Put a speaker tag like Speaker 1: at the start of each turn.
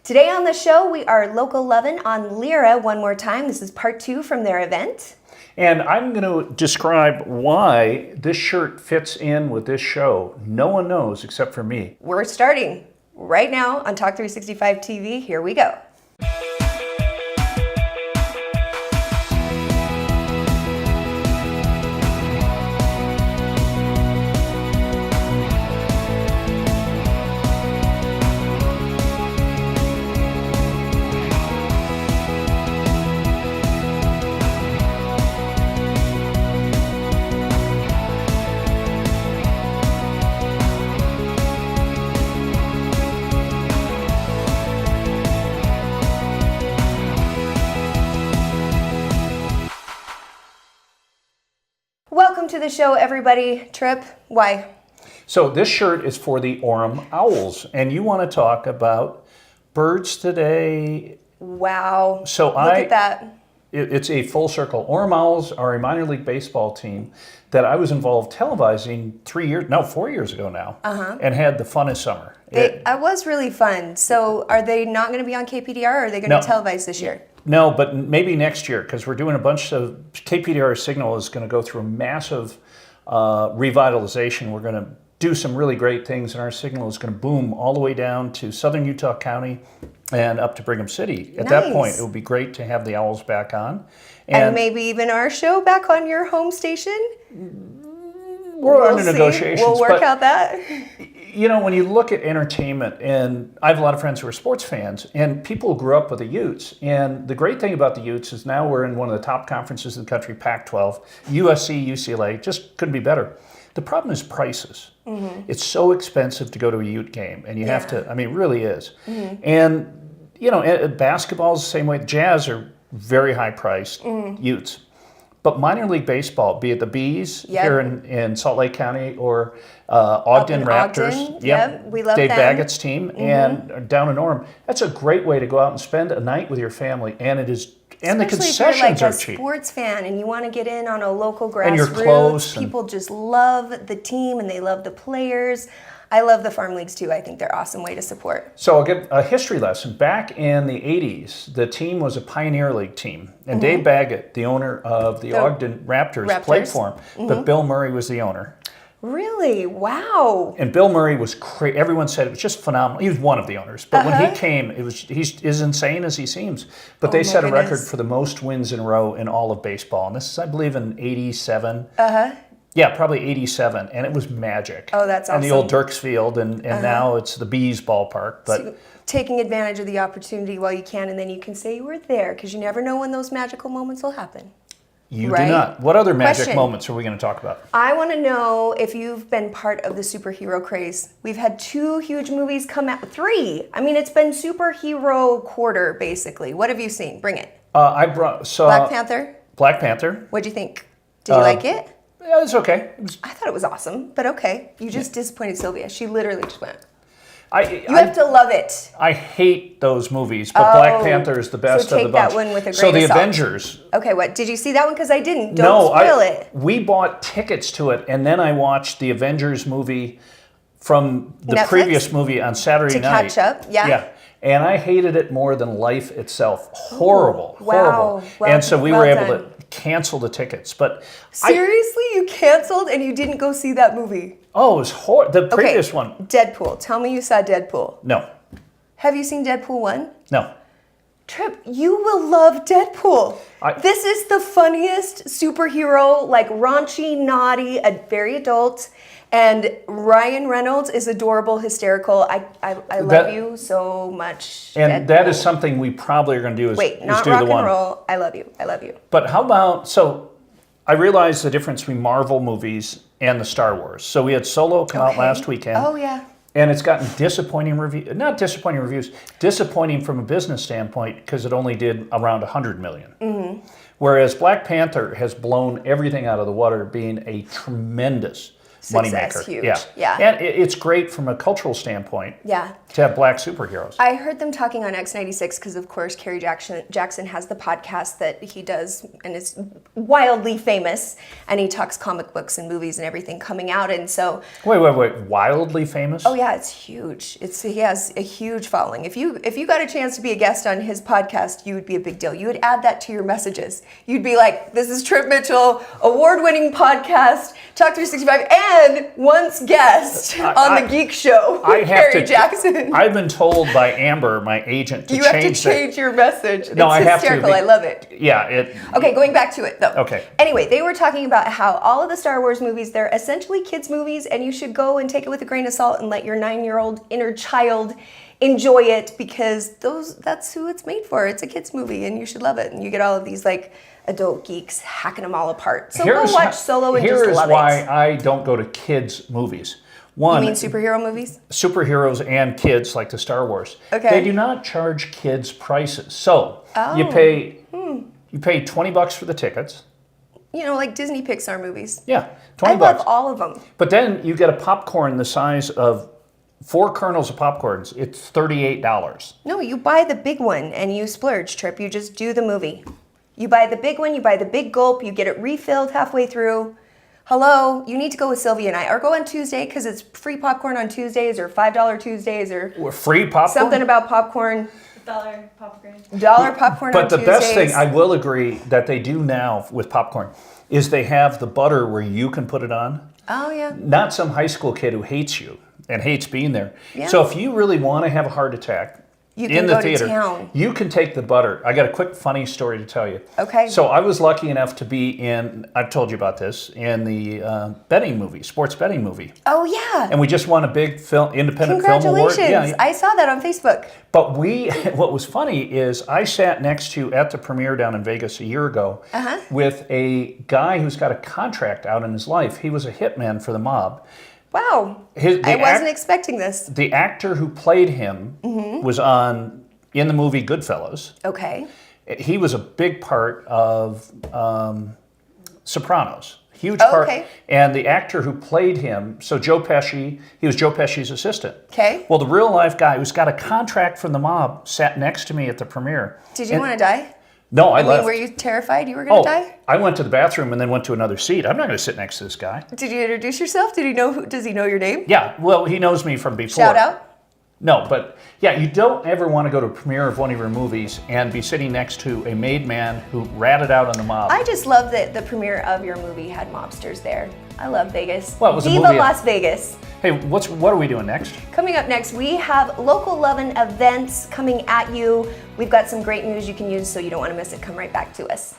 Speaker 1: Today on the show, we are Local Lovin' on Lyra one more time. This is part 2 from their event.
Speaker 2: And I'm going to describe why this shirt fits in with this show. No one knows except for me.
Speaker 1: We're starting right now on Talk 365 TV. Here we go. Welcome to the show, everybody. Trip, why?
Speaker 2: So this shirt is for the Orem Owlz, and you want to talk about birds today.
Speaker 1: Wow.
Speaker 2: So
Speaker 1: Look at that.
Speaker 2: It's a full circle. Orem Owlz are a minor league baseball team that I was involved televising 4 years ago now, and had the funnest summer.
Speaker 1: It was really fun. So are they not going to be on KPDR, or are they going to televise this year?
Speaker 2: No, but maybe next year, because we're doing a bunch of, KPDR Signal is going to go through a massive revitalization. We're going to do some really great things, and our signal is going to boom all the way down to southern Utah County and up to Brigham City. At that point, it would be great to have the Owls back on.
Speaker 1: And maybe even our show back on your home station?
Speaker 2: We're under negotiations.
Speaker 1: We'll work out that.
Speaker 2: You know, when you look at entertainment, and I have a lot of friends who are sports fans, and people grew up with the Utes. And the great thing about the Utes is now we're in one of the top conferences in the country, Pac-12, USC, UCLA, just couldn't be better. The problem is prices. It's so expensive to go to a Ute game, and you have to, I mean, it really is. And, you know, basketball is the same way. Jazz are very high-priced Utes. But minor league baseball, be it the Bees here in Salt Lake County or Ogden Raptors,
Speaker 1: we love
Speaker 2: Dave
Speaker 1: them.
Speaker 2: Baggett's team, and down in Orem, that's a great way to go out and spend a night with your family, and it is, and the concessions are cheap.
Speaker 1: Especially if you're like a sports fan and you want to get in on a local grassroots.
Speaker 2: And you're close.
Speaker 1: People just love the team and they love the players. I love the farm leagues too. I think they're an awesome way to support.
Speaker 2: So I'll give a history lesson. Back in the 80s, the team was a Pioneer League team. And Dave Baggett, the owner of the Ogden Raptors, played for him. But Bill Murray was the owner.
Speaker 1: Really? Wow.
Speaker 2: And Bill Murray was crazy. Everyone said it was just phenomenal. He was one of the owners. But when he came, he's as insane as he seems. But they set a record for the most wins in a row in all of baseball. And this is, I believe, in 87. Yeah, probably 87, and it was magic.
Speaker 1: Oh, that's awesome.
Speaker 2: And the old Dirks Field, and now it's the Bees ballpark. But
Speaker 1: so, taking advantage of the opportunity while you can, and then you can say you were there, because you never know when those magical moments will happen.
Speaker 2: You do not. What other magic moments are we going to talk about?
Speaker 1: I want to know if you've been part of the superhero craze. We've had 2 huge movies come out, 3. I mean, it's been superhero quarter, basically. What have you seen? Bring it.
Speaker 2: Saw
Speaker 1: Black Panther.
Speaker 2: Black Panther.
Speaker 1: What'd you think? Did you like it?
Speaker 2: Yeah, it was okay.
Speaker 1: I thought it was awesome, but okay. You just disappointed Sylvia. She literally just went.
Speaker 2: You
Speaker 1: have to love it.
Speaker 2: I hate those movies, but Black Panther is the best
Speaker 1: so
Speaker 2: of the bunch.
Speaker 1: That one with a grain
Speaker 2: So the
Speaker 1: of salt.
Speaker 2: Avengers.
Speaker 1: Okay, what? Did you see that one? Because I didn't. Don't spoil it.
Speaker 2: We bought tickets to it, and then I watched the Avengers movie from the
Speaker 1: Netflix?
Speaker 2: Previous movie on Saturday night.
Speaker 1: To catch up, yeah.
Speaker 2: And I hated it more than life itself. Horrible,
Speaker 1: wow.
Speaker 2: horrible.
Speaker 1: Well,
Speaker 2: and so we were able to cancel the tickets. But
Speaker 1: seriously, you canceled and you didn't go see that movie?
Speaker 2: Oh, it was horrible. The previous one.
Speaker 1: Deadpool. Tell me you saw Deadpool.
Speaker 2: No.
Speaker 1: Have you seen Deadpool 1?
Speaker 2: No.
Speaker 1: Trip, you will love Deadpool. This is the funniest superhero, like raunchy, naughty, very adult. And Ryan Reynolds is adorable, hysterical. I love you so much.
Speaker 2: And Deadpool. That is something we probably are going to do.
Speaker 1: Not rock and roll. I love you. I love you.
Speaker 2: But how about, so I realized the difference between Marvel movies and the Star Wars. So we had Solo come out last weekend.
Speaker 1: Oh, yeah.
Speaker 2: And it's gotten disappointing reviews. Not disappointing reviews. Disappointing from a business standpoint because it only did around 100 million. Whereas Black Panther has blown everything out of the water, being a tremendous moneymaker.
Speaker 1: Huge.
Speaker 2: Yeah.
Speaker 1: Yeah.
Speaker 2: And it's great from a cultural standpoint.
Speaker 1: Yeah.
Speaker 2: To have black superheroes.
Speaker 1: I heard them talking on X96 because, of course, Carrie Jackson has the podcast that he does and is wildly famous, and he talks comic books and movies and everything coming out, and so.
Speaker 2: Wait, wildly famous?
Speaker 1: Oh yeah, it's huge. He has a huge following. If you got a chance to be a guest on his podcast, you would be a big deal. You would add that to your messages. You'd be like, "This is Trip Mitchell, award-winning podcast, Talk 365, and once guest on the Geek Show with Carrie Jackson."
Speaker 2: I've been told by Amber, my agent, to
Speaker 1: you have to change your message.
Speaker 2: No,
Speaker 1: it's hysterical. I love it.
Speaker 2: Yeah.
Speaker 1: Okay, going back to it though.
Speaker 2: Okay.
Speaker 1: Anyway, they were talking about how all of the Star Wars movies, they're essentially kids' movies, and you should go and take it with a grain of salt and let your 9-year-old inner child enjoy it, because that's who it's made for. It's a kids' movie, and you should love it. And you get all of these like adult geeks hacking them all apart. So go watch Solo and just love it.
Speaker 2: Here's why I don't go to kids' movies. One,
Speaker 1: you mean superhero movies?
Speaker 2: Superheroes and kids, like the Star Wars.
Speaker 1: Okay.
Speaker 2: They do not charge kids prices. So you pay $20 for the tickets.
Speaker 1: You know, like Disney Pixar movies.
Speaker 2: Yeah, $20.
Speaker 1: I love all of them.
Speaker 2: But then you get a popcorn the size of 4 kernels of popcorns. It's $38.
Speaker 1: No, you buy the big one and you splurge, Trip. You just do the movie. You buy the big one, you buy the big gulp, you get it refilled halfway through. Hello, you need to go with Sylvia and I, or go on Tuesday because it's free popcorn on Tuesdays, or $5 Tuesdays, or
Speaker 2: free popcorn.
Speaker 1: Something about popcorn.
Speaker 3: $1 popcorn.
Speaker 1: $1 popcorn on Tuesdays.
Speaker 2: But the best thing, I will agree, that they do now with popcorn is they have the butter where you can put it on.
Speaker 1: Oh yeah.
Speaker 2: Not some high school kid who hates you and hates being there.
Speaker 1: Yeah.
Speaker 2: So if you really want to have a heart attack,
Speaker 1: you can
Speaker 2: in the
Speaker 1: go
Speaker 2: theater,
Speaker 1: to town.
Speaker 2: You can take the butter. I got a quick funny story to tell you.
Speaker 1: Okay.
Speaker 2: So I was lucky enough to be in, I've told you about this, in the betting movie, sports betting movie.
Speaker 1: Oh yeah.
Speaker 2: And we just won a big independent film award.
Speaker 1: Congratulations. I saw that on Facebook.
Speaker 2: But what was funny is I sat next to, at the premiere down in Vegas a year ago, with a guy who's got a contract out in his life. He was a hitman for the mob.
Speaker 1: Wow. I wasn't expecting this.
Speaker 2: The actor who played him was in the movie Goodfellas.
Speaker 1: Okay.
Speaker 2: He was a big part of Sopranos. Huge part.
Speaker 1: Okay.
Speaker 2: And the actor who played him, so Joe Pesci, he was Joe Pesci's assistant.
Speaker 1: Okay.
Speaker 2: Well, the real life guy who's got a contract from the mob sat next to me at the premiere.
Speaker 1: Did you want to die?
Speaker 2: No, I left.
Speaker 1: Were you terrified you were going to die?
Speaker 2: I went to the bathroom and then went to another seat. I'm not going to sit next to this guy.
Speaker 1: Did you introduce yourself? Does he know your name?
Speaker 2: Yeah, well, he knows me from before.
Speaker 1: Shout out?
Speaker 2: No, but yeah, you don't ever want to go to a premiere of one of your movies and be sitting next to a made man who ratted out on the mob.
Speaker 1: I just love that the premiere of your movie had mobsters there. I love Vegas.
Speaker 2: Well, it was a
Speaker 1: Viva
Speaker 2: movie
Speaker 1: Las Vegas.
Speaker 2: Hey, what are we doing next?
Speaker 1: Coming up next, we have local lovin' events coming at you. We've got some great news you can use, so you don't want to miss it. Come right back to us.